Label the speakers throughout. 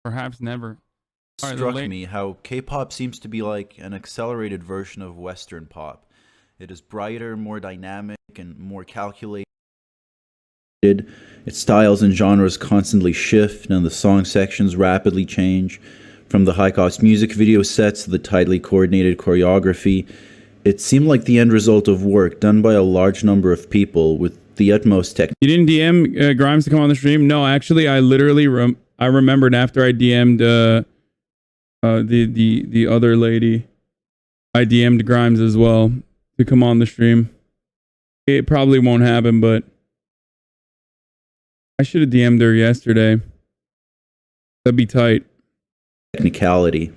Speaker 1: Perhaps never. All right,
Speaker 2: Struck me how K-pop seems to be like an accelerated version of Western pop. It is brighter, more dynamic, and more calculated. Its styles and genres constantly shift, and the song sections rapidly change. From the high-cost music video sets to the tightly coordinated choreography, it seemed like the end result of work done by a large number of people with the utmost technique.
Speaker 1: You didn't DM Grimes to come on the stream? No, actually, I literally I remembered after I DM'd the other lady. I DM'd Grimes as well to come on the stream. It probably won't happen, but I should have DM'd her yesterday. That'd be tight.
Speaker 2: Technicality.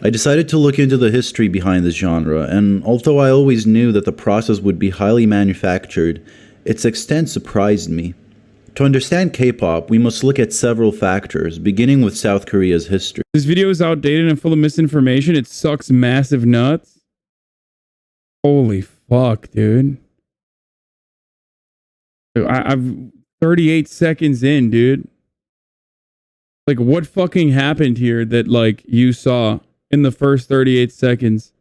Speaker 2: I decided to look into the history behind this genre, and although I always knew that the process would be highly manufactured, its extent surprised me. To understand K-pop, we must look at several factors, beginning with South Korea's history.
Speaker 1: This video is outdated and full of misinformation. It sucks massive nuts. Holy fuck, dude. I've 38 seconds in, dude. Like, what fucking happened here that, like, you saw in the first 38 seconds?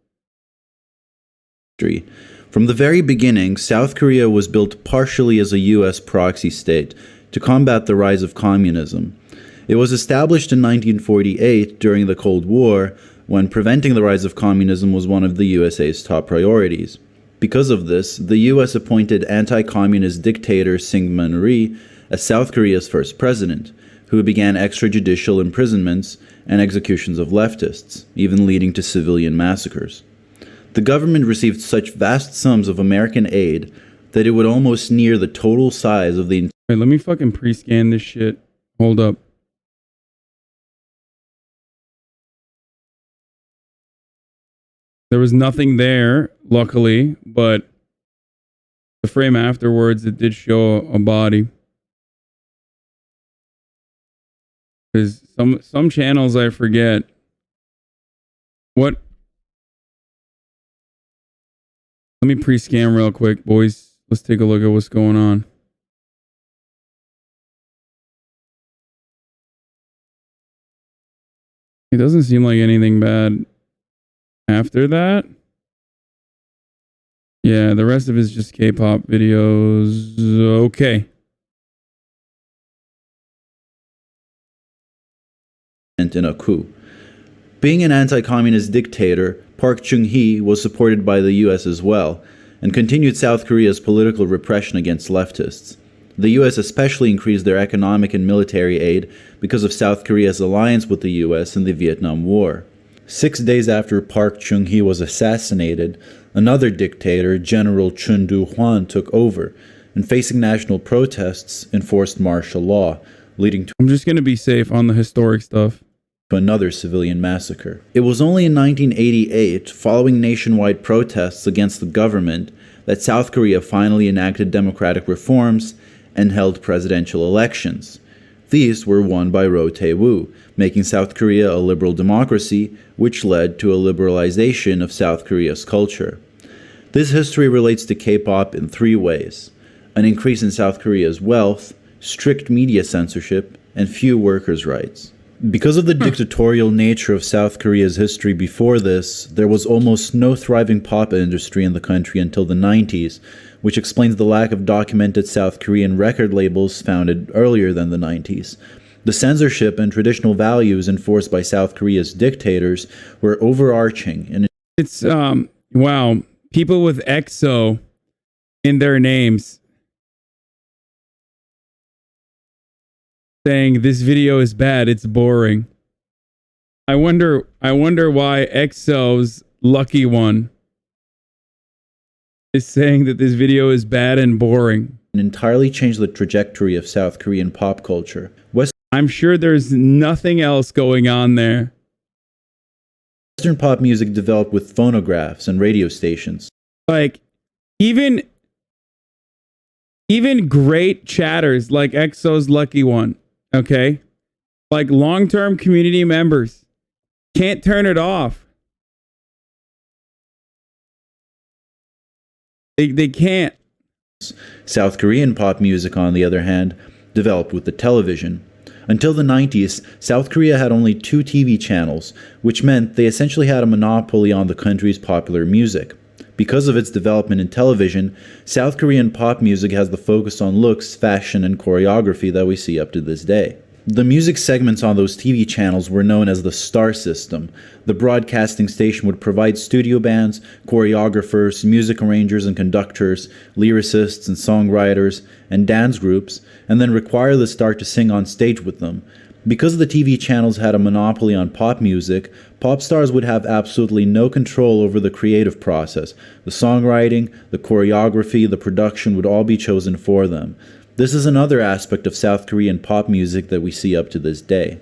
Speaker 2: From the very beginning, South Korea was built partially as a U.S. proxy state to combat the rise of communism. It was established in 1948 during the Cold War, when preventing the rise of communism was one of the USA's top priorities. Because of this, the U.S. appointed anti-communist dictator Syngman Rhee as South Korea's first president, who began extrajudicial imprisonments and executions of leftists, even leading to civilian massacres. The government received such vast sums of American aid that it would almost near the total size of the...
Speaker 1: Wait, let me fucking pre-scan this shit. Hold up. There was nothing there, luckily, but the frame afterwards, it did show a body. Because some channels I forget. What? Let me pre-scan real quick, boys. Let's take a look at what's going on. It doesn't seem like anything bad after that. Yeah, the rest of it is just K-pop videos. Okay.
Speaker 2: In a coup. Being an anti-communist dictator, Park Chung-hee was supported by the US as well, and continued South Korea's political repression against leftists. The US especially increased their economic and military aid because of South Korea's alliance with the US in the Vietnam War. 6 days after Park Chung-hee was assassinated, another dictator, General Chun Do-hwan, took over, and facing national protests, enforced martial law, leading to...
Speaker 1: I'm just going to be safe on the historic stuff.
Speaker 2: Another civilian massacre. It was only in 1988, following nationwide protests against the government, that South Korea finally enacted democratic reforms and held presidential elections. These were won by Roh Tae-woo, making South Korea a liberal democracy, which led to a liberalization of South Korea's culture. This history relates to K-pop in three ways: an increase in South Korea's wealth, strict media censorship, and few workers' rights. Because of the dictatorial nature of South Korea's history before this, there was almost no thriving pop industry in the country until the 90s, which explains the lack of documented South Korean record labels founded earlier than the 90s. The censorship and traditional values enforced by South Korea's dictators were overarching. And
Speaker 1: it's, wow, people with EXO in their names saying this video is bad, it's boring. I wonder why EXO's Lucky One is saying that this video is bad and boring.
Speaker 2: entirely changed the trajectory of South Korean pop culture.
Speaker 1: I'm sure there's nothing else going on there.
Speaker 2: Western pop music developed with phonographs and radio stations.
Speaker 1: Like, even great chatters like EXO's Lucky One, okay? Like long-term community members can't turn it off. They can't.
Speaker 2: South Korean pop music, on the other hand, developed with the television. Until the 90s, South Korea had only 2 TV channels, which meant they essentially had a monopoly on the country's popular music. Because of its development in television, South Korean pop music has the focus on looks, fashion, and choreography that we see up to this day. The music segments on those TV channels were known as the star system. The broadcasting station would provide studio bands, choreographers, music arrangers and conductors, lyricists and songwriters, and dance groups, and then require the star to sing on stage with them. Because the TV channels had a monopoly on pop music, pop stars would have absolutely no control over the creative process. The songwriting, the choreography, the production would all be chosen for them. This is another aspect of South Korean pop music that we see up to this day.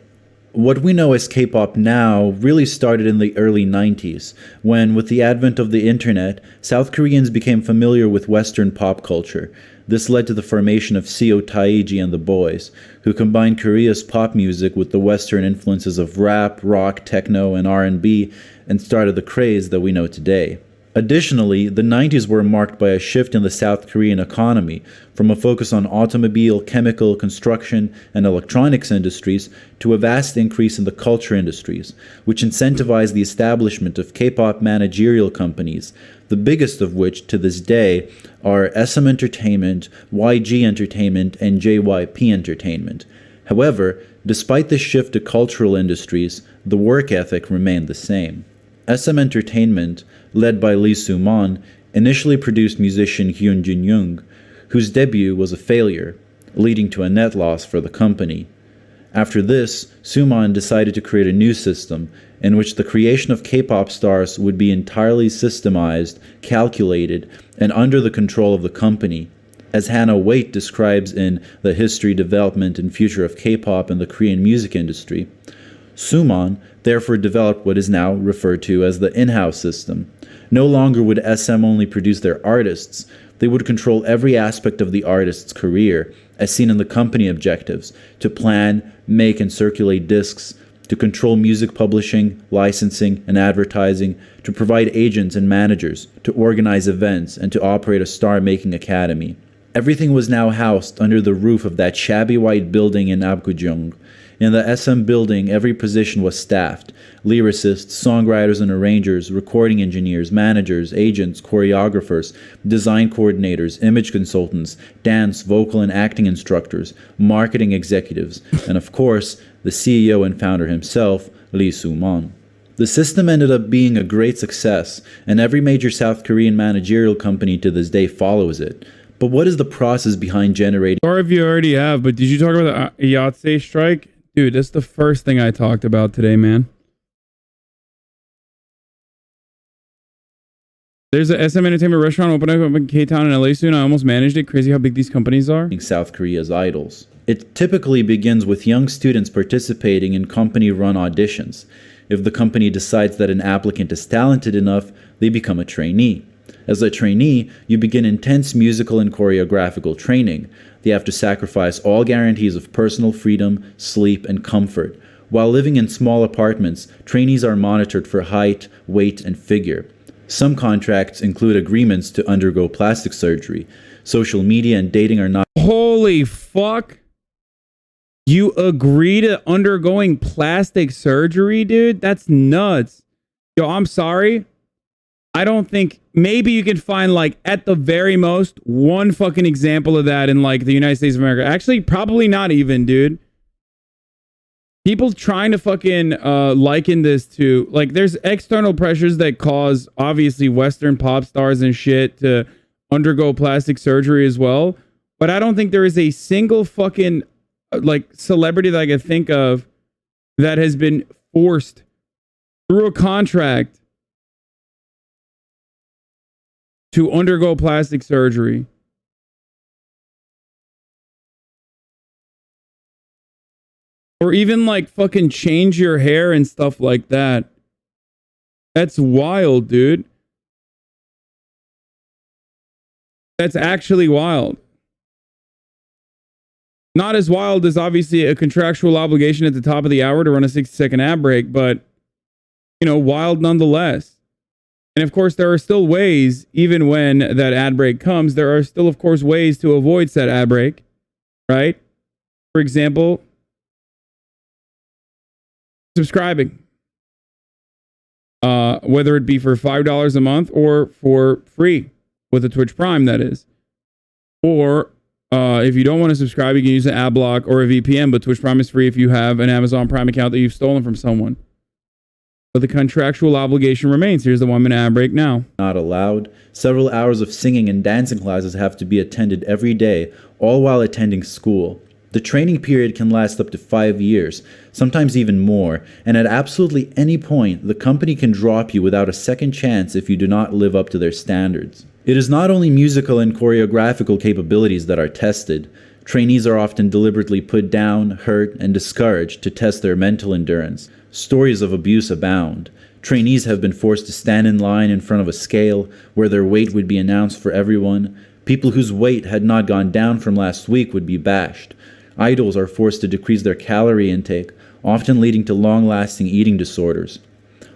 Speaker 2: What we know as K-pop now really started in the early 90s, when, with the advent of the internet, South Koreans became familiar with Western pop culture. This led to the formation of Seo Taiji and the Boys, who combined Korea's pop music with the Western influences of rap, rock, techno, and R&B, and started the craze that we know today. Additionally, the 90s were marked by a shift in the South Korean economy, from a focus on automobile, chemical, construction, and electronics industries to a vast increase in the culture industries, which incentivized the establishment of K-pop managerial companies, the biggest of which, to this day, are SM Entertainment, YG Entertainment, and JYP Entertainment. However, despite this shift to cultural industries, the work ethic remained the same. SM Entertainment, led by Lee Soo-man, initially produced musician Hyun Jin-young, whose debut was a failure, leading to a net loss for the company. After this, Soo-man decided to create a new system in which the creation of K-pop stars would be entirely systemized, calculated, and under the control of the company. As Hannah Waite describes in The History, Development, and Future of K-pop in the Korean Music Industry, Soo-man therefore developed what is now referred to as the in-house system. No longer would SM only produce their artists, they would control every aspect of the artist's career, as seen in the company objectives, to plan, make, and circulate discs, to control music publishing, licensing, and advertising, to provide agents and managers, to organize events, and to operate a star-making academy. Everything was now housed under the roof of that shabby white building in Apgujeong. In the SM building, every position was staffed. Lyricists, songwriters and arrangers, recording engineers, managers, agents, choreographers, design coordinators, image consultants, dance, vocal and acting instructors, marketing executives, and of course, the CEO and founder himself, Lee Soo-man. The system ended up being a great success, and every major South Korean managerial company to this day follows it. But what is the process behind generating...
Speaker 1: Or if you already have, but did you talk about the Yahtse strike? Dude, that's the first thing I talked about today, man. There's a SM Entertainment restaurant opening up in K-Town in LA soon. I almost managed it. Crazy how big these companies are.
Speaker 2: South Korea's idols. It typically begins with young students participating in company-run auditions. If the company decides that an applicant is talented enough, they become a trainee. As a trainee, you begin intense musical and choreographical training. They have to sacrifice all guarantees of personal freedom, sleep, and comfort. While living in small apartments, trainees are monitored for height, weight, and figure. Some contracts include agreements to undergo plastic surgery. Social media and dating are not...
Speaker 1: Holy fuck! You agree to undergoing plastic surgery, dude? That's nuts. Yo, I'm sorry. I don't think... Maybe you can find, like, at the very most, one fucking example of that in, like, the United States of America. Actually, probably not even, dude. People trying to fucking liken this to... Like, there's external pressures that cause, obviously, Western pop stars and shit to undergo plastic surgery as well. But I don't think there is a single fucking, like, celebrity that I can think of that has been forced through a contract to undergo plastic surgery. Or even like fucking change your hair and stuff like that. That's wild, dude. That's actually wild. Not as wild as obviously a contractual obligation at the top of the hour to run a 60-second ad break, but, you know, wild nonetheless. And of course, there are still ways, even when that ad break comes, there are still, of course, ways to avoid said ad break, right? For example, subscribing. Whether it be for $5 a month or for free with a Twitch Prime, that is. Or if you don't want to subscribe, you can use an ad block or a VPN, but Twitch Prime is free if you have an Amazon Prime account that you've stolen from someone. But the contractual obligation remains. Here's the 1 minute ad break now.
Speaker 2: Not allowed. Several hours of singing and dancing classes have to be attended every day, all while attending school. The training period can last up to 5 years, sometimes even more, and at absolutely any point, the company can drop you without a second chance if you do not live up to their standards. It is not only musical and choreographical capabilities that are tested. Trainees are often deliberately put down, hurt, and discouraged to test their mental endurance. Stories of abuse abound. Trainees have been forced to stand in line in front of a scale where their weight would be announced for everyone. People whose weight had not gone down from last week would be bashed. Idols are forced to decrease their calorie intake, often leading to long-lasting eating disorders.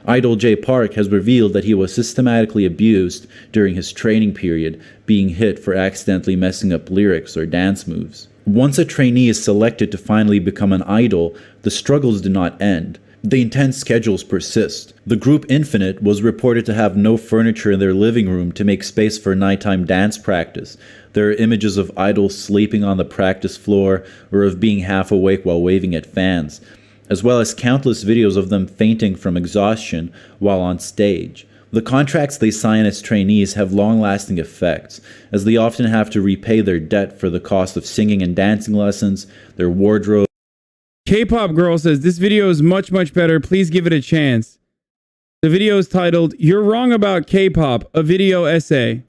Speaker 2: Idol Jay Park has revealed that he was systematically abused during his training period, being hit for accidentally messing up lyrics or dance moves. Once a trainee is selected to finally become an idol, the struggles do not end. The intense schedules persist. The group Infinite was reported to have no furniture in their living room to make space for nighttime dance practice. There are images of idols sleeping on the practice floor or of being half awake while waving at fans, as well as countless videos of them fainting from exhaustion while on stage. The contracts they sign as trainees have long-lasting effects, as they often have to repay their debt for the cost of singing and dancing lessons, their wardrobe.
Speaker 1: K-pop girl says, this video is much, much better. Please give it a chance. The video is titled, You're Wrong About K-pop, a video essay.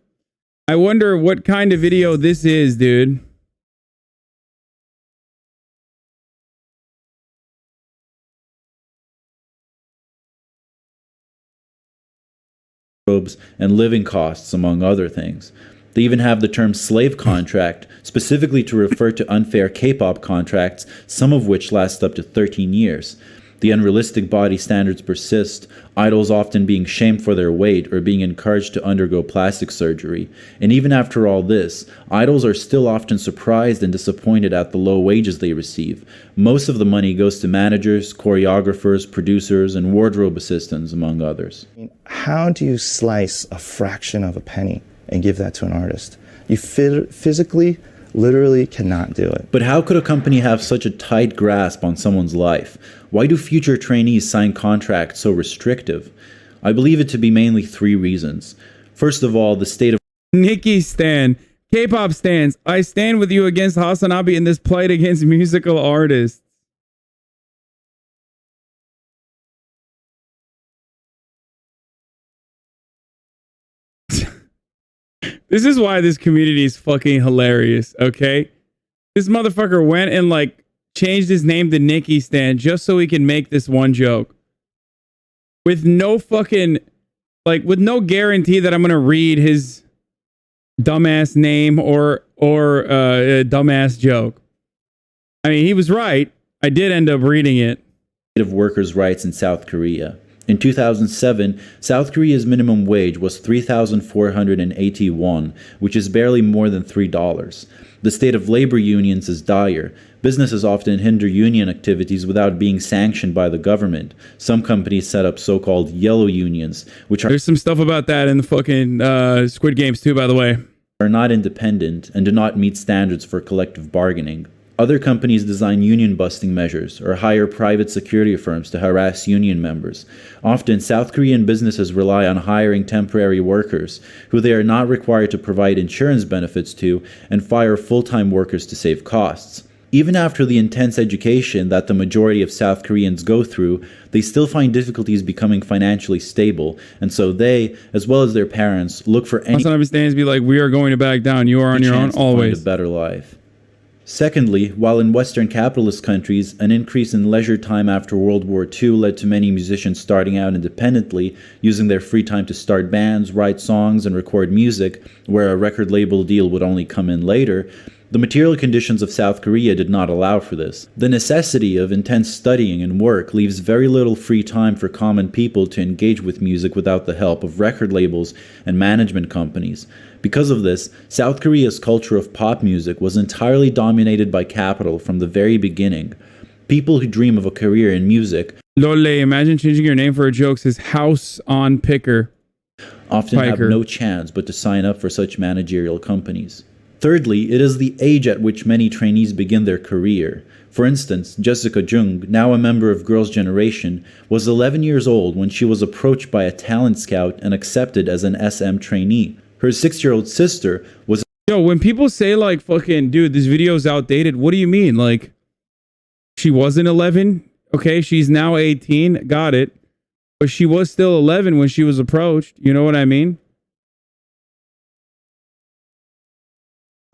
Speaker 1: I wonder what kind of video this is, dude.
Speaker 2: And living costs, among other things. They even have the term slave contract, specifically to refer to unfair K-pop contracts, some of which last up to 13 years. The unrealistic body standards persist, idols often being shamed for their weight or being encouraged to undergo plastic surgery. And even after all this, idols are still often surprised and disappointed at the low wages they receive. Most of the money goes to managers, choreographers, producers, and wardrobe assistants, among others.
Speaker 3: How do you slice a fraction of a penny and give that to an artist? You physically, literally cannot do it.
Speaker 2: But how could a company have such a tight grasp on someone's life? Why do future trainees sign contracts so restrictive? I believe it to be mainly 3 reasons. First of all, the state of
Speaker 1: Nikki Stan. K-pop stans. I stand with you against Hasanabi in this plight against musical artists. This is why this community is fucking hilarious, okay? This motherfucker went and like changed his name to Nikki Stan just so he can make this one joke. With no fucking, like, with no guarantee that I'm gonna read his dumbass name or a dumbass joke. I mean, he was right. I did end up reading it.
Speaker 2: Of workers' rights in South Korea. In 2007, South Korea's minimum wage was 3,481, which is barely more than $3. The state of labor unions is dire. Businesses often hinder union activities without being sanctioned by the government. Some companies set up so-called yellow unions, which are...
Speaker 1: There's some stuff about that in the fucking Squid Games too, by the way.
Speaker 2: ...are not independent and do not meet standards for collective bargaining. Other companies design union-busting measures or hire private security firms to harass union members. Often, South Korean businesses rely on hiring temporary workers, who they are not required to provide insurance benefits to, and fire full-time workers to save costs. Even after the intense education that the majority of South Koreans go through, they still find difficulties becoming financially stable, and so they, as well as their parents, look for any
Speaker 1: chance to be like, we are going to back down, you are on your own, always.
Speaker 2: Find a better life. Secondly, while in Western capitalist countries, an increase in leisure time after World War II led to many musicians starting out independently, using their free time to start bands, write songs, and record music, where a record label deal would only come in later, the material conditions of South Korea did not allow for this. The necessity of intense studying and work leaves very little free time for common people to engage with music without the help of record labels and management companies. Because of this, South Korea's culture of pop music was entirely dominated by capital from the very beginning. People who dream of a career in music
Speaker 1: Lole, imagine changing your name for a joke. Says House on Picker.
Speaker 2: Often have no chance but to sign up for such managerial companies. Thirdly, it is the age at which many trainees begin their career. For instance, Jessica Jung, now a member of Girls' Generation, was 11 years old when she was approached by a talent scout and accepted as an SM trainee. Her 6-year-old sister was...
Speaker 1: Yo, when people say like, fucking, dude, this video is outdated, what do you mean? Like, she wasn't 11? Okay, she's now 18. Got it. But she was still 11 when she was approached. You know what I mean?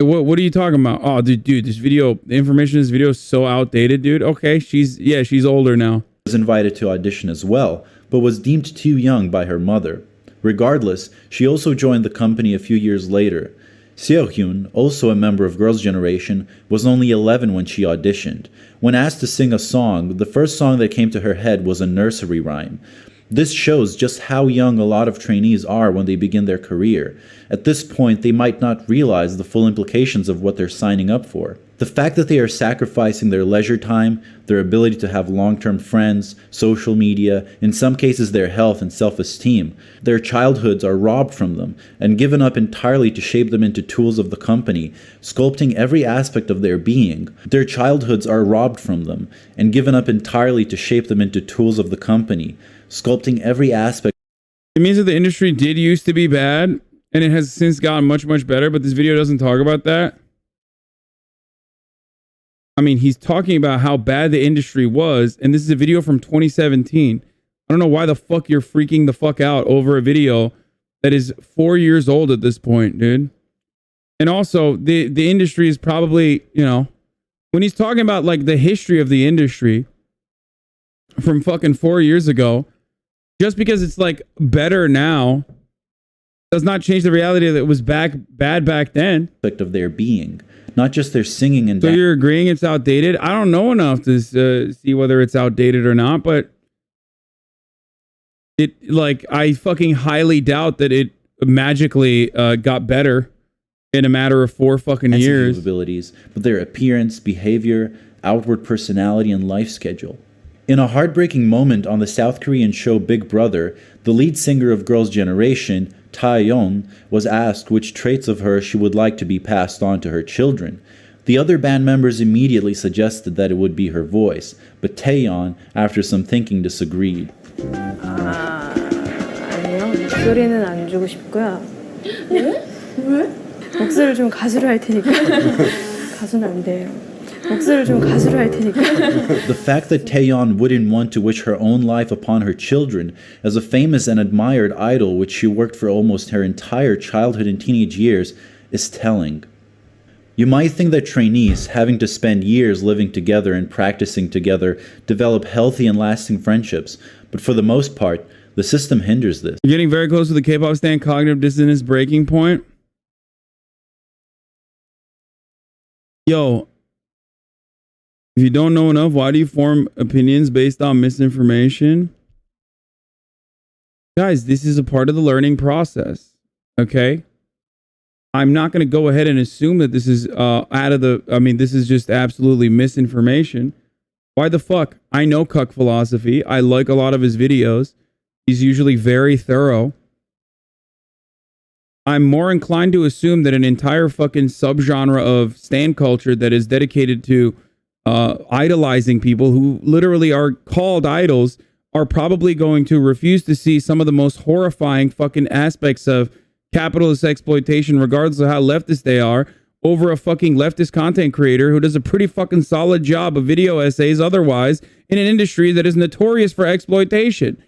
Speaker 1: What are you talking about? Oh, dude, this video, the information in this video is so outdated, dude. Okay, she's older now.
Speaker 2: Was invited to audition as well, but was deemed too young by her mother. Regardless, she also joined the company a few years later. Seo-hyun, also a member of Girls' Generation, was only 11 when she auditioned. When asked to sing a song, the first song that came to her head was a nursery rhyme. This shows just how young a lot of trainees are when they begin their career. At this point, they might not realize the full implications of what they're signing up for. The fact that they are sacrificing their leisure time, their ability to have long-term friends, social media, in some cases their health and self-esteem, their childhoods are robbed from them and given up entirely to shape them into tools of the company, sculpting every aspect of their being. Their childhoods are robbed from them and given up entirely to shape them into tools of the company, sculpting every aspect.
Speaker 1: It means that the industry did used to be bad and it has since gotten much, much better, but this video doesn't talk about that. I mean, he's talking about how bad the industry was, and this is a video from 2017. I don't know why the fuck you're freaking the fuck out over a video that is 4 years old at this point, dude. And also, the industry is probably, you know, when he's talking about like the history of the industry from fucking 4 years ago, just because it's like better now does not change the reality that it was bad back then.
Speaker 2: Of their being, not just their singing and
Speaker 1: so you're agreeing it's outdated? I don't know enough to see whether it's outdated or not, but it, like, I fucking highly doubt that it magically got better in a matter of 4 fucking years.
Speaker 2: Abilities, but their appearance, behavior, outward personality, and life schedule. In a heartbreaking moment on the South Korean show Big Brother, the lead singer of Girls' Generation, Taeyeon, was asked which traits of her she would like to be passed on to her children. The other band members immediately suggested that it would be her voice, but Taeyeon, after some thinking, disagreed.
Speaker 4: 아니요. 목소리는 안 주고 싶고요. 왜? 목소리를 좀 가수로 할 테니까. 가수는 안 돼요. 목소리를 좀 가수로 할 테니까.
Speaker 2: The fact that Taeyeon wouldn't want to wish her own life upon her children as a famous and admired idol which she worked for almost her entire childhood and teenage years is telling. You might think that trainees, having to spend years living together and practicing together, develop healthy and lasting friendships, but for the most part, the system hinders this.
Speaker 1: You're getting very close to the K-pop stan cognitive dissonance breaking point. Yo, if you don't know enough, why do you form opinions based on misinformation? Guys, this is a part of the learning process, okay? I'm not going to go ahead and assume that this is this is just absolutely misinformation. Why the fuck? I know Cuck philosophy. I like a lot of his videos. He's usually very thorough. I'm more inclined to assume that an entire fucking subgenre of stan culture that is dedicated to idolizing people who literally are called idols are probably going to refuse to see some of the most horrifying fucking aspects of capitalist exploitation, regardless of how leftist they are, over a fucking leftist content creator who does a pretty fucking solid job of video essays otherwise in an industry that is notorious for exploitation.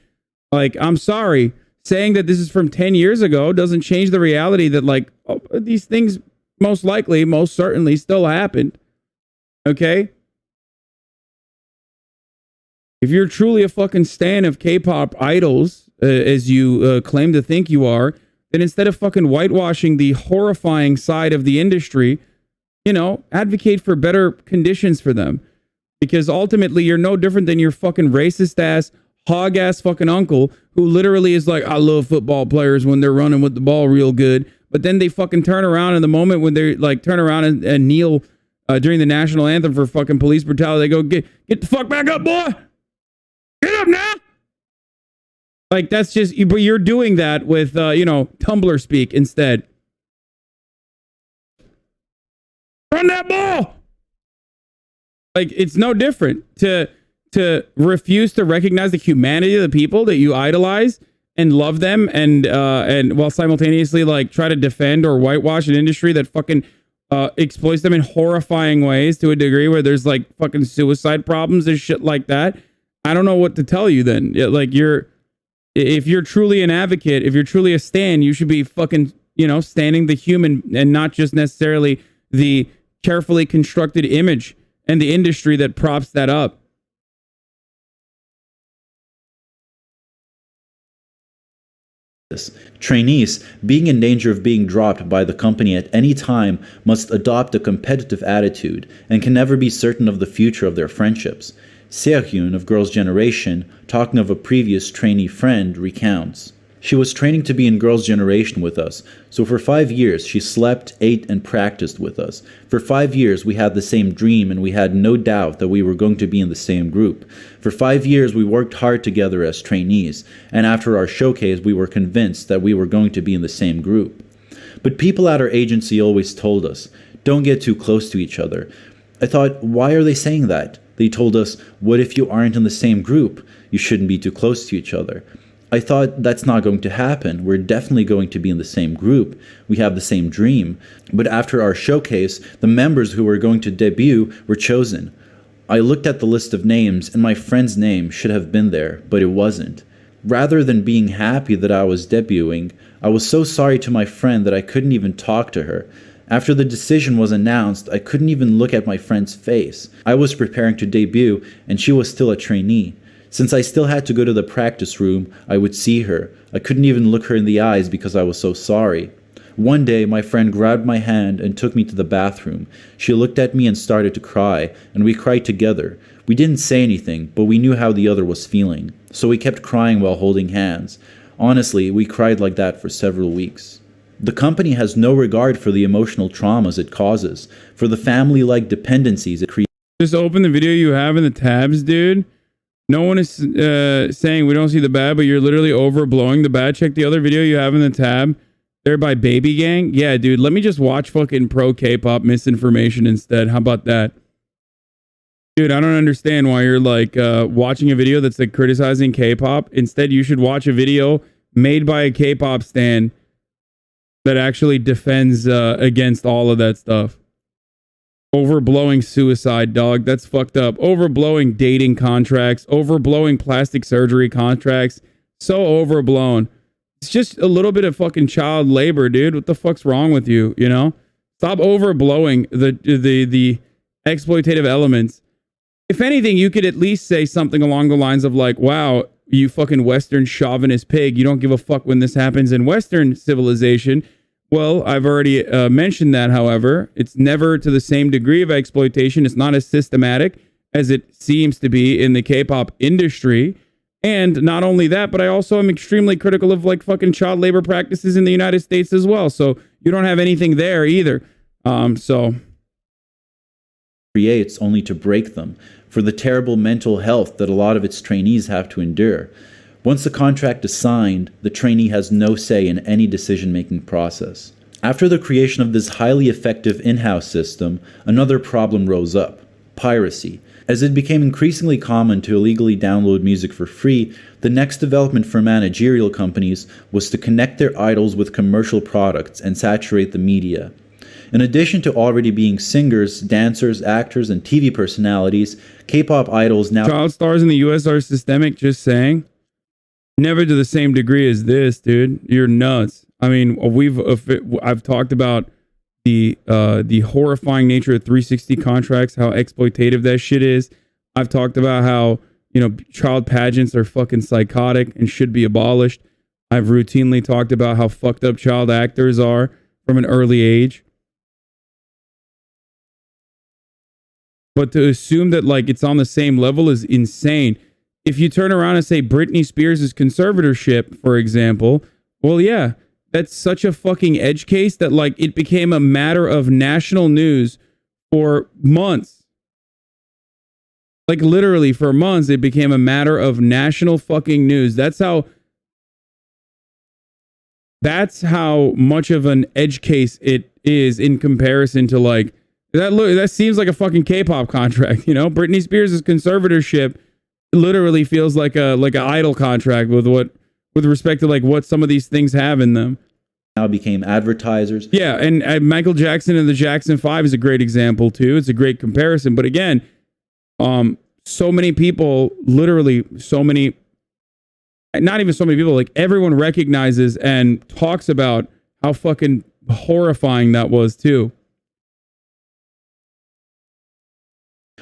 Speaker 1: Like, I'm sorry, saying that this is from 10 years ago doesn't change the reality that, like, these things most certainly still happened. Okay? If you're truly a fucking stan of K-pop idols, as you claim to think you are, then instead of fucking whitewashing the horrifying side of the industry, you know, advocate for better conditions for them. Because ultimately, you're no different than your fucking racist ass, hog ass fucking uncle who literally is like, I love football players when they're running with the ball real good. But then they fucking turn around in the moment when they like turn around and kneel during the national anthem for fucking police brutality. They go, get the fuck back up, boy. Get up Like, that's just, but you're doing that with, Tumblr speak instead. Run that ball! Like, it's no different to refuse to recognize the humanity of the people that you idolize and love them, and while simultaneously, like, try to defend or whitewash an industry that fucking exploits them in horrifying ways to a degree where there's, like, fucking suicide problems and shit like that. I don't know what to tell you then. Like, if you're truly an advocate, if you're truly a stan, you should be fucking, standing the human and not just necessarily the carefully constructed image and the industry that props that up.
Speaker 2: Trainees, being in danger of being dropped by the company at any time, must adopt a competitive attitude and can never be certain of the future of their friendships. Seohyun of Girls' Generation, talking of a previous trainee friend, recounts. She was training to be in Girls' Generation with us, so for 5 years she slept, ate, and practiced with us. For 5 years we had the same dream and we had no doubt that we were going to be in the same group. For 5 years we worked hard together as trainees, and after our showcase we were convinced that we were going to be in the same group. But people at our agency always told us, don't get too close to each other. I thought, why are they saying that? They told us, what if you aren't in the same group? You shouldn't be too close to each other. I thought, that's not going to happen. We're definitely going to be in the same group. We have the same dream. But after our showcase, the members who were going to debut were chosen. I looked at the list of names, and my friend's name should have been there, but it wasn't. Rather than being happy that I was debuting, I was so sorry to my friend that I couldn't even talk to her. After the decision was announced, I couldn't even look at my friend's face. I was preparing to debut, and she was still a trainee. Since I still had to go to the practice room, I would see her. I couldn't even look her in the eyes because I was so sorry. One day, my friend grabbed my hand and took me to the bathroom. She looked at me and started to cry, and we cried together. We didn't say anything, but we knew how the other was feeling. So we kept crying while holding hands. Honestly, we cried like that for several weeks. The company has no regard for the emotional traumas it causes, for the family-like dependencies it creates.
Speaker 1: Just open the video you have in the tabs, dude. No one is saying we don't see the bad, but you're literally overblowing the bad. Check the other video you have in the tab there by Baby Gang. Yeah, dude, let me just watch fucking pro K-pop misinformation instead. How about that? Dude, I don't understand why you're like watching a video that's like criticizing K-pop. Instead, you should watch a video made by a K-pop stan that actually defends against all of that stuff. Overblowing suicide, dog. That's fucked up. Overblowing dating contracts. Overblowing plastic surgery contracts. So overblown. It's just a little bit of fucking child labor, dude. What the fuck's wrong with you, you know? Stop overblowing the exploitative elements. If anything, you could at least say something along the lines of like, wow, you fucking Western chauvinist pig. You don't give a fuck when this happens in Western civilization. Well, I've already mentioned that, however. It's never to the same degree of exploitation. It's not as systematic as it seems to be in the K-pop industry. And not only that, but I also am extremely critical of like fucking child labor practices in the United States as well. So you don't have anything there either.
Speaker 2: Creates only to break them, for the terrible mental health that a lot of its trainees have to endure. Once the contract is signed, the trainee has no say in any decision-making process. After the creation of this highly effective in-house system, another problem rose up: piracy. As it became increasingly common to illegally download music for free, the next development for managerial companies was to connect their idols with commercial products and saturate the media. In addition to already being singers, dancers, actors, and TV personalities, K-pop idols now...
Speaker 1: Child stars in the US are systemic, just saying. Never to the same degree as this, dude. You're nuts. I mean, I've talked about the horrifying nature of 360 contracts, how exploitative that shit is. I've talked about how, child pageants are fucking psychotic and should be abolished. I've routinely talked about how fucked up child actors are from an early age. But to assume that like it's on the same level is insane. If you turn around and say Britney Spears' conservatorship, for example, well, yeah, that's such a fucking edge case that like it became a matter of national news for months. Like literally for months, it became a matter of national fucking news. That's how That's how much of an edge case it is in comparison to like that seems like a fucking K-pop contract, you know? Britney Spears' conservatorship literally feels like a idol contract with respect to like what some of these things have in them.
Speaker 2: Now became advertisers.
Speaker 1: Yeah, and Michael Jackson and the Jackson 5 is a great example too. It's a great comparison, but again, so many people, literally so many, not even so many people, like everyone recognizes and talks about how fucking horrifying that was too.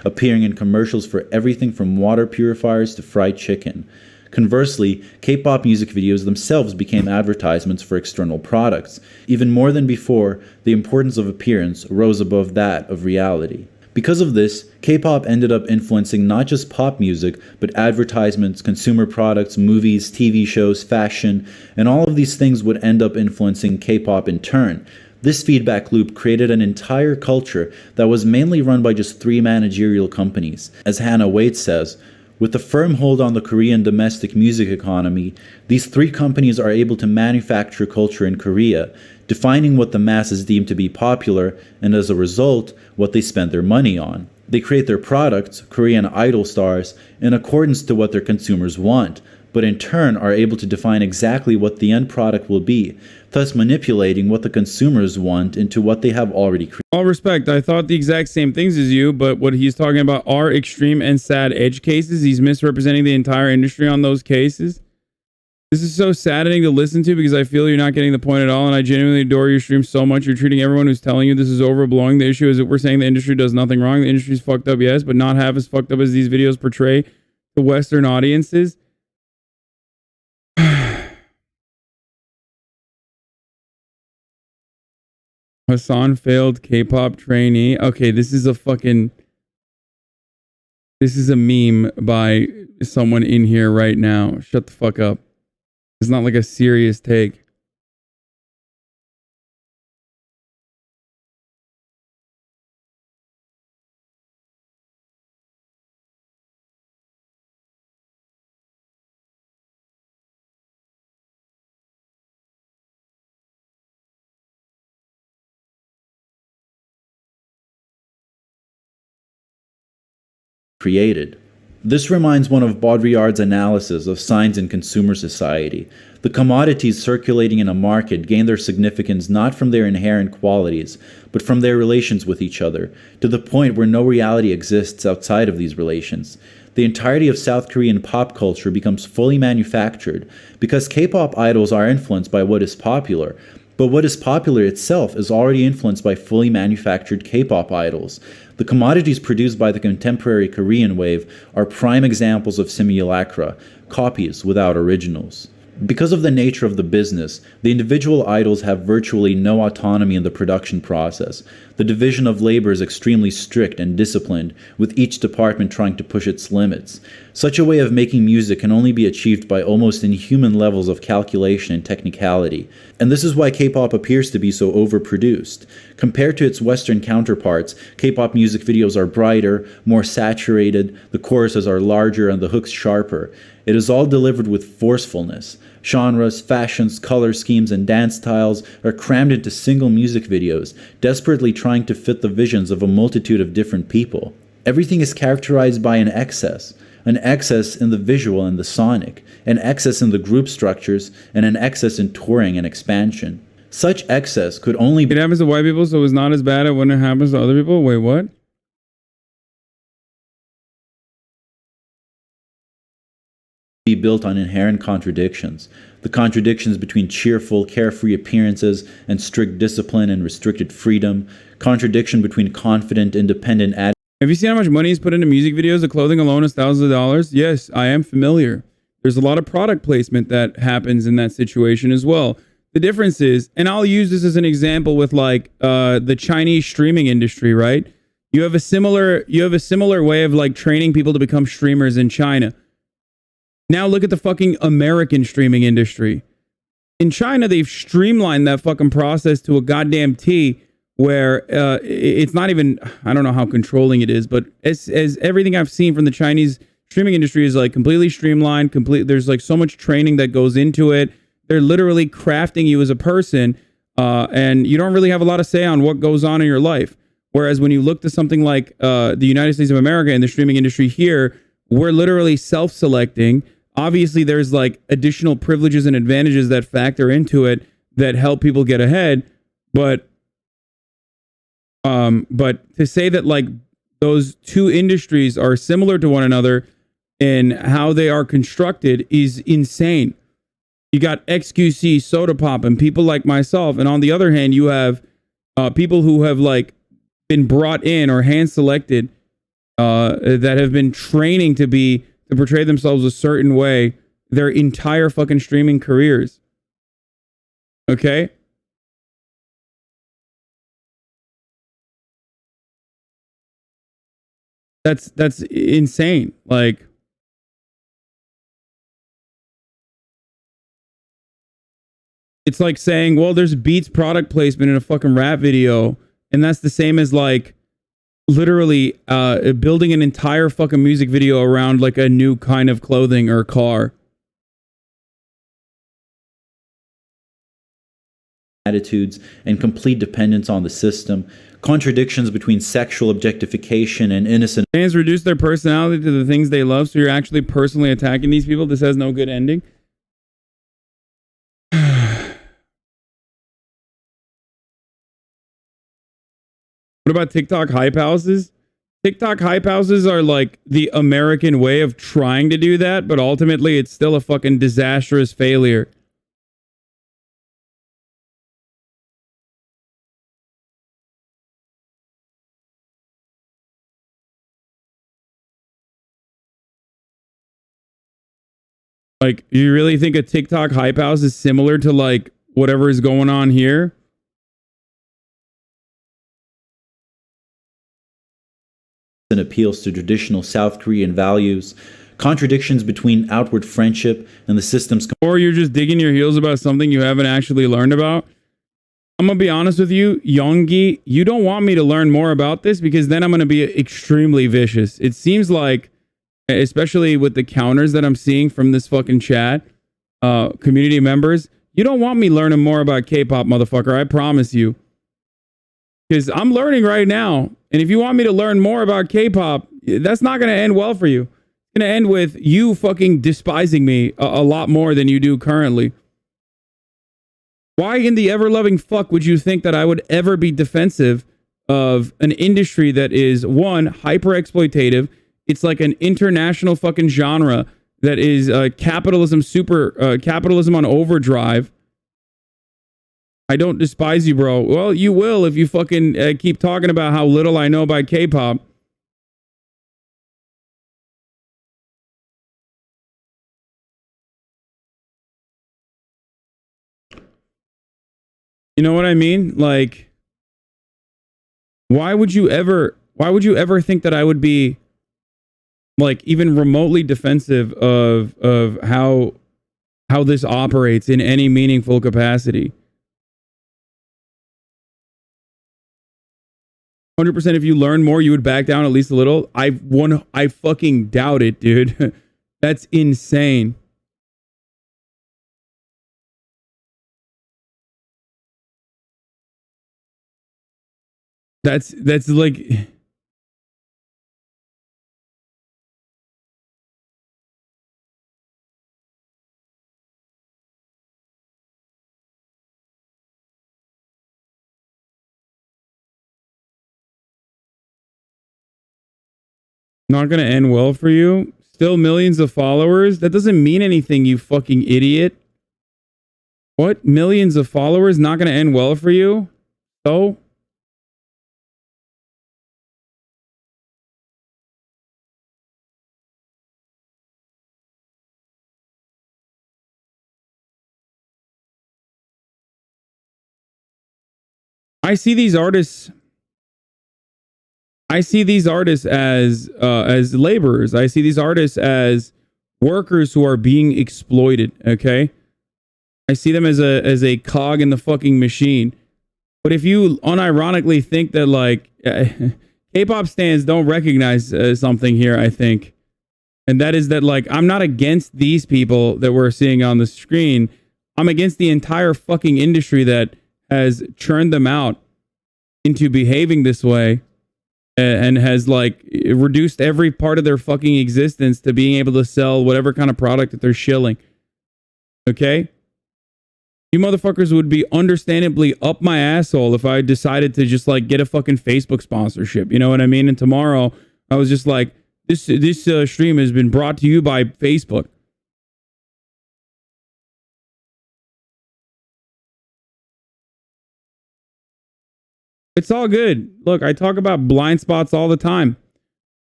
Speaker 2: Appearing in commercials for everything from water purifiers to fried chicken. Conversely, K-pop music videos themselves became advertisements for external products. Even more than before, the importance of appearance rose above that of reality. Because of this, K-pop ended up influencing not just pop music, but advertisements, consumer products, movies, TV shows, fashion, and all of these things would end up influencing K-pop in turn. This feedback loop created an entire culture that was mainly run by just 3 managerial companies. As Hannah Waite says, with a firm hold on the Korean domestic music economy, these 3 companies are able to manufacture culture in Korea, defining what the masses deem to be popular, and as a result, what they spend their money on. They create their products, Korean idol stars, in accordance to what their consumers want, but in turn are able to define exactly what the end product will be, thus manipulating what the consumers want into what they have already created.
Speaker 1: All respect, I thought the exact same things as you, but what he's talking about are extreme and sad edge cases. He's misrepresenting the entire industry on those cases. This is so saddening to listen to because I feel you're not getting the point at all, and I genuinely adore your stream so much. You're treating everyone who's telling you this is overblowing. The issue is that we're saying the industry does nothing wrong. The industry's fucked up, yes, but not half as fucked up as these videos portray to Western audiences. Hasan failed K-pop trainee. Okay, this is a meme by someone in here right now. Shut the fuck up. It's not like a serious take.
Speaker 2: This reminds one of Baudrillard's analysis of signs in consumer society. The commodities circulating in a market gain their significance not from their inherent qualities, but from their relations with each other, to the point where no reality exists outside of these relations. The entirety of South Korean pop culture becomes fully manufactured, because K-pop idols are influenced by what is popular, but what is popular itself is already influenced by fully manufactured K-pop idols. The commodities produced by the contemporary Korean wave are prime examples of simulacra, copies without originals. Because of the nature of the business, the individual idols have virtually no autonomy in the production process. The division of labor is extremely strict and disciplined, with each department trying to push its limits. Such a way of making music can only be achieved by almost inhuman levels of calculation and technicality. And this is why K-pop appears to be so overproduced. Compared to its Western counterparts, K-pop music videos are brighter, more saturated, the choruses are larger and the hooks sharper. It is all delivered with forcefulness. Genres, fashions, color schemes, and dance styles are crammed into single music videos, desperately trying to fit the visions of a multitude of different people. Everything is characterized by an excess in the visual and the sonic, an excess in the group structures, and an excess in touring and expansion. Such excess could only be—
Speaker 1: It happens to white people, so it's not as bad when it happens to other people? Wait, what?
Speaker 2: Be built on inherent contradictions. The contradictions between cheerful, carefree appearances and strict discipline and restricted freedom. Contradiction between confident, independent attitudes.
Speaker 1: Have you seen how much money is put into music videos? The clothing alone is thousands of dollars. Yes, I am familiar. There's a lot of product placement that happens in that situation as well. The difference is, and I'll use this as an example with like the Chinese streaming industry, right? You have a similar way of like training people to become streamers in China. Now look at the fucking American streaming industry. In China, they've streamlined that fucking process to a goddamn T, where it's not even, I don't know how controlling it is, but as everything I've seen from the Chinese streaming industry is like completely streamlined, there's like so much training that goes into it. They're literally crafting you as a person, and you don't really have a lot of say on what goes on in your life. Whereas when you look to something like the United States of America and the streaming industry here, we're literally self-selecting. Obviously, there's like additional privileges and advantages that factor into it that help people get ahead. But to say that like those two industries are similar to one another in how they are constructed is insane. You got XQC, Soda Pop, and people like myself. And on the other hand, you have people who have like been brought in or hand selected that have been training to portray themselves a certain way their entire fucking streaming careers. Okay? That's insane. Like, it's like saying, well, there's Beats product placement in a fucking rap video, and that's the same as like literally building an entire fucking music video around like a new kind of clothing or car.
Speaker 2: Attitudes and complete dependence on the system, contradictions between sexual objectification and innocent.
Speaker 1: Fans reduce their personality to the things they love, so you're actually personally attacking these people. This has no good ending. What about TikTok hype houses? TikTok hype houses are like the American way of trying to do that, but ultimately it's still a fucking disastrous failure. Like, you really think a TikTok hype house is similar to like whatever is going on here?
Speaker 2: And appeals to traditional South Korean values, contradictions between outward friendship and the system's.
Speaker 1: Or you're just digging your heels about something you haven't actually learned about. I'm gonna be honest with you, Yongi, you don't want me to learn more about this because then I'm gonna be extremely vicious. It seems like, especially with the counters that I'm seeing from this fucking chat, community members, you don't want me learning more about K-pop, motherfucker. I promise you. Because I'm learning right now. And if you want me to learn more about K-pop, that's not going to end well for you. It's going to end with you fucking despising me a lot more than you do currently. Why in the ever-loving fuck would you think that I would ever be defensive of an industry that is, one, hyper-exploitative? It's like an international fucking genre that is capitalism on overdrive. I don't despise you, bro. Well, you will if you fucking keep talking about how little I know about K-pop. You know what I mean? Like, why would you ever think that I would be like even remotely defensive of how this operates in any meaningful capacity? 100% if you learn more, you would back down at least a little. I fucking doubt it, dude. That's insane. That's like... Not gonna end well for you. Still millions of followers. That doesn't mean anything, you fucking idiot. What? Millions of followers? Not gonna end well for you? So? I see these artists as laborers. I see these artists as workers who are being exploited, okay? I see them as a cog in the fucking machine. But if you unironically think that like K-pop stans don't recognize something here, I think, and that is that like I'm not against these people that we're seeing on the screen. I'm against the entire fucking industry that has churned them out into behaving this way and has like reduced every part of their fucking existence to being able to sell whatever kind of product that they're shilling. Okay? You motherfuckers would be understandably up my asshole if I decided to just like get a fucking Facebook sponsorship. You know what I mean? And tomorrow I was just like, this stream has been brought to you by Facebook. It's all good. Look, I talk about blind spots all the time.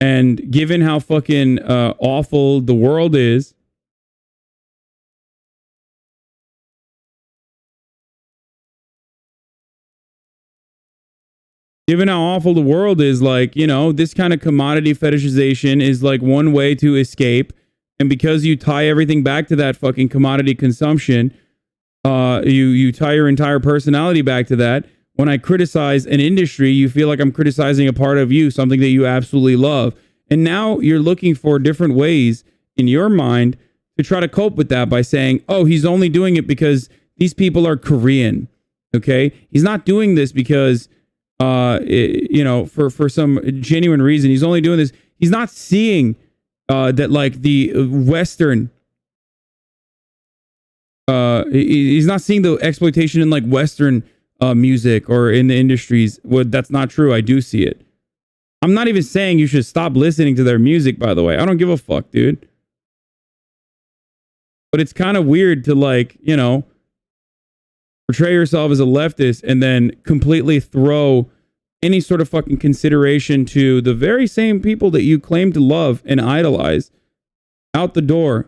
Speaker 1: And given how fucking awful the world is, like, you know, this kind of commodity fetishization is like one way to escape. And because you tie everything back to that fucking commodity consumption, you tie your entire personality back to that. When I criticize an industry, you feel like I'm criticizing a part of you, something that you absolutely love. And now you're looking for different ways in your mind to try to cope with that by saying, oh, he's only doing it because these people are Korean. Okay? He's not doing this because, you know, for some genuine reason. He's only doing this. He's not seeing that like the Western, he's not seeing the exploitation in like Western music or in the industries. Well, that's not true. I do see it. I'm not even saying you should stop listening to their music, by the way. I don't give a fuck, dude. But it's kind of weird to like, you know, portray yourself as a leftist and then completely throw any sort of fucking consideration to the very same people that you claim to love and idolize out the door.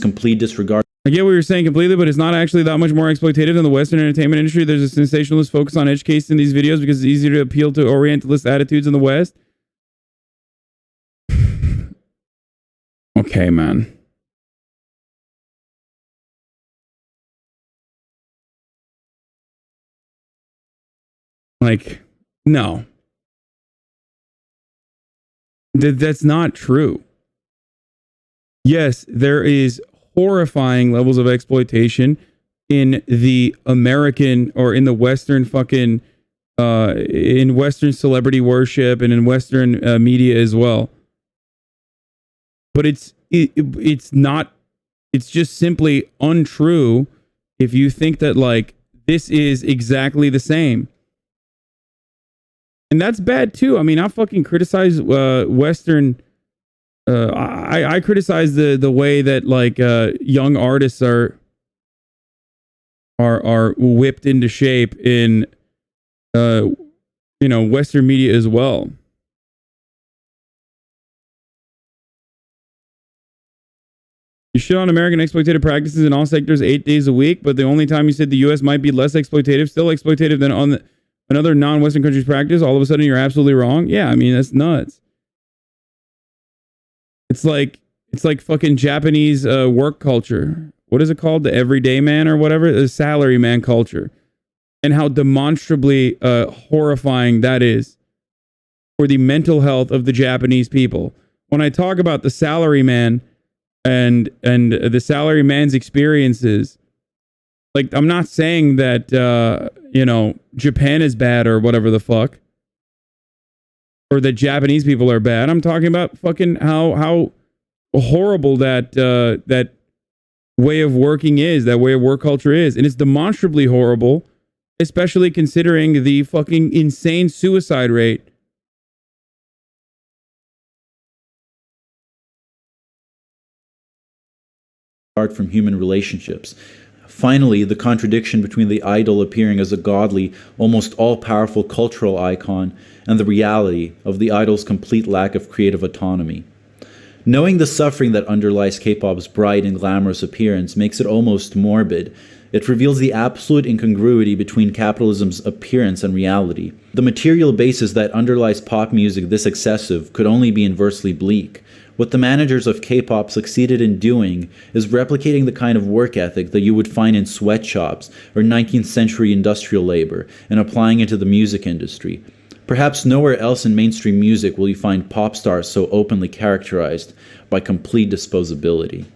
Speaker 2: Complete disregard.
Speaker 1: I get what you're saying completely, but it's not actually that much more exploitative than the Western entertainment industry. There's a sensationalist focus on edge cases in these videos because it's easier to appeal to Orientalist attitudes in the West. Okay, man. Like, no. That's not true. Yes, there is horrifying levels of exploitation in the American or in the Western fucking in Western celebrity worship and in Western media as well. But it's not, it's just simply untrue if you think that like this is exactly the same. And that's bad too. I mean, I fucking criticize Western. I criticize the way that like young artists are whipped into shape in you know, Western media as well. You shit on American exploitative practices in all sectors 8 days a week, but the only time you said the U.S. might be less exploitative, still exploitative than on another non-Western country's practice, all of a sudden you're absolutely wrong. Yeah, I mean, that's nuts. It's like fucking Japanese work culture. What is it called? The everyday man or whatever? The salary man culture. And how demonstrably horrifying that is for the mental health of the Japanese people. When I talk about the salary man and the salary man's experiences, like, I'm not saying that, you know, Japan is bad or whatever the fuck. Or that Japanese people are bad. I'm talking about fucking how horrible that that way of working is, that way of work culture is. And it's demonstrably horrible, especially considering the fucking insane suicide rate.
Speaker 2: Apart from human relationships. Finally, the contradiction between the idol appearing as a godly, almost all-powerful cultural icon and the reality of the idol's complete lack of creative autonomy. Knowing the suffering that underlies K-pop's bright and glamorous appearance makes it almost morbid. It reveals the absolute incongruity between capitalism's appearance and reality. The material basis that underlies pop music this excessive could only be inversely bleak. What the managers of K-pop succeeded in doing is replicating the kind of work ethic that you would find in sweatshops or 19th century industrial labor and applying it to the music industry. Perhaps nowhere else in mainstream music will you find pop stars so openly characterized by complete disposability.